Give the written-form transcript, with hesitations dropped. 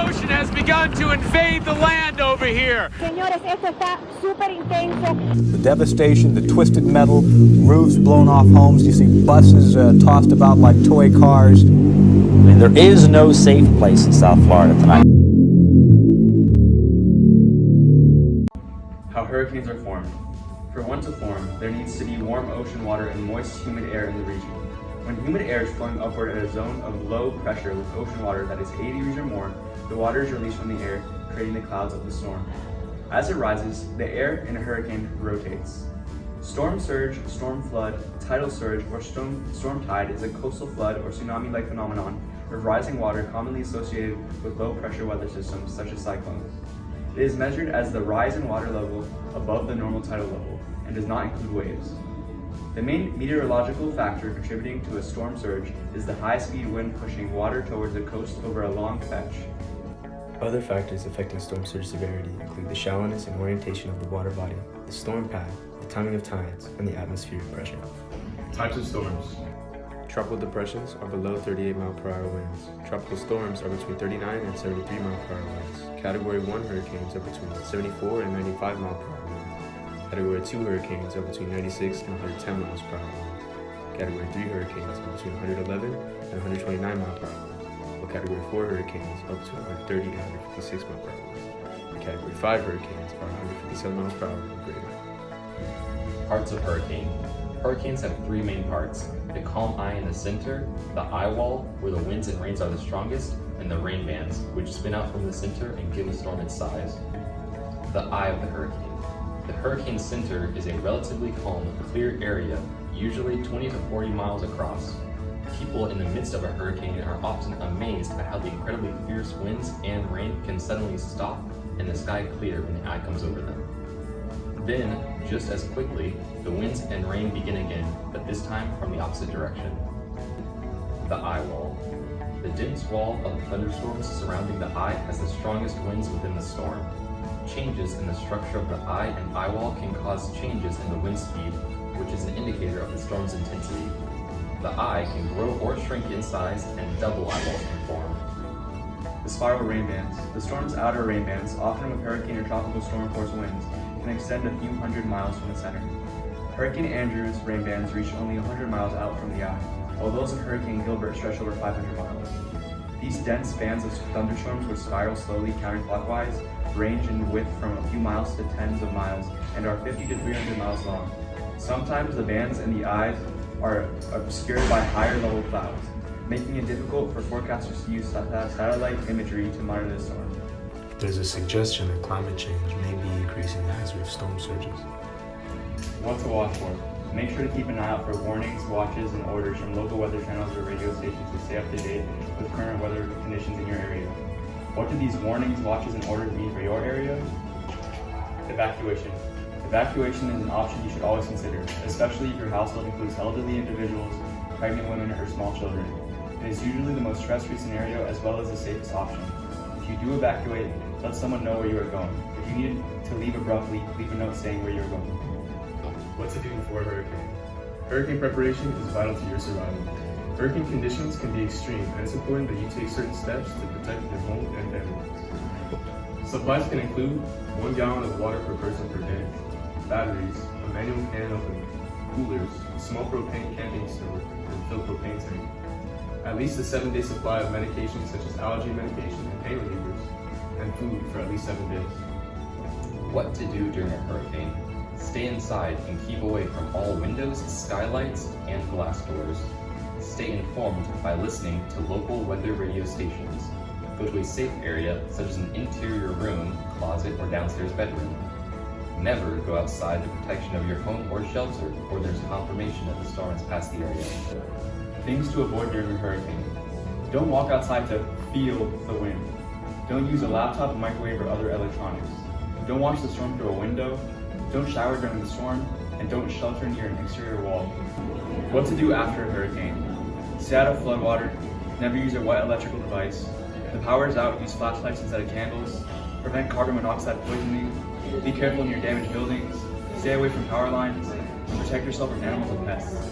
ocean has begun to invade the land over here. Señores, esto está súper intenso. The devastation, the twisted metal, roofs blown off homes. You see buses tossed about like toy cars. I mean, there is no safe place in South Florida tonight. How hurricanes are formed. For one to form, there needs to be warm ocean water and moist, humid air in the region. When humid air is flowing upward at a zone of low pressure with ocean water that is 80 degrees or more, the water is released from the air, creating the clouds of the storm. As it rises, the air in a hurricane rotates. Storm surge, storm flood, tidal surge, or storm tide is a coastal flood or tsunami-like phenomenon of rising water commonly associated with low-pressure weather systems such as cyclones. It is measured as the rise in water level above the normal tidal level and does not include waves. The main meteorological factor contributing to a storm surge is the high-speed wind pushing water towards the coast over a long stretch. Other factors affecting storm surge severity include the shallowness and orientation of the water body, the storm path, the timing of tides, and the atmospheric pressure. Types of storms. Tropical depressions are below 38 mph winds. Tropical storms are between 39 and 73 mph winds. Category 1 hurricanes are between 74 and 95 mph winds. Category 2 hurricanes are between 96 and 110 mph winds. Category 3 hurricanes are between 111 and 129 mph winds. While Category 4 hurricanes are between 130 and 156 mph winds. And Category 5 hurricanes are 157 mph and greater. Parts of hurricane. Hurricanes have three main parts: the calm eye in the center, the eye wall, where the winds and rains are the strongest, and the rain bands, which spin out from the center and give the storm its size. The eye of the hurricane. The hurricane center is a relatively calm, clear area, usually 20 to 40 miles across. People in the midst of a hurricane are often amazed at how the incredibly fierce winds and rain can suddenly stop and the sky clear when the eye comes over them. Then, just as quickly, the winds and rain begin again, but this time from the opposite direction. The eye wall. The dense wall of thunderstorms surrounding the eye has the strongest winds within the storm. Changes in the structure of the eye and eye wall can cause changes in the wind speed, which is an indicator of the storm's intensity. The eye can grow or shrink in size, and double eyeballs can form. The spiral rain bands. The storm's outer rain bands, often with hurricane or tropical storm force winds, can extend a few hundred miles from the center. Hurricane Andrew's rain bands reach only 100 miles out from the eye, while those of Hurricane Gilbert stretch over 500 miles. These dense bands of thunderstorms, which spiral slowly counterclockwise, range in width from a few miles to tens of miles and are 50 to 300 miles long. Sometimes the bands in the eyes are obscured by higher level clouds, making it difficult for forecasters to use satellite imagery to monitor the storm. There's a suggestion that climate change may be increasing the hazard of storm surges. What to watch for? Make sure to keep an eye out for warnings, watches, and orders from local weather channels or radio stations to stay up to date with current weather conditions in your area. What do these warnings, watches, and orders mean for your area? Evacuation. Evacuation is an option you should always consider, especially if your household includes elderly individuals, pregnant women, or small children. It is usually the most stress-free scenario as well as the safest option. If you do evacuate, let someone know where you are going. If you need to leave abruptly, leave a note saying where you are going. What to do before a hurricane. Hurricane preparation is vital to your survival. Hurricane conditions can be extreme, and it's important that you take certain steps to protect your home and family. Supplies can include 1 gallon of water per person per day, batteries, a manual can opener, coolers, a small propane camping stove, and filled propane tank. At least a 7-day supply of medications such as allergy medication and pain relievers, and food for at least 7 days. What to do during a hurricane. Stay inside and keep away from all windows, skylights, and glass doors. Stay informed by listening to local weather radio stations. Go to a safe area such as an interior room, closet, or downstairs bedroom. Never go outside the protection of your home or shelter, or there's confirmation that the storm has passed the area. Things to avoid during a hurricane. Don't walk outside to feel the wind. Don't use a laptop, microwave, or other electronics. Don't watch the storm through a window. Don't shower during the storm, and don't shelter near an exterior wall. What to do after a hurricane. Stay out of floodwater. Never use a wet electrical device. If the power is out, use flashlights instead of candles. Prevent carbon monoxide poisoning. Be careful near damaged buildings. Stay away from power lines. And protect yourself from animals and pests.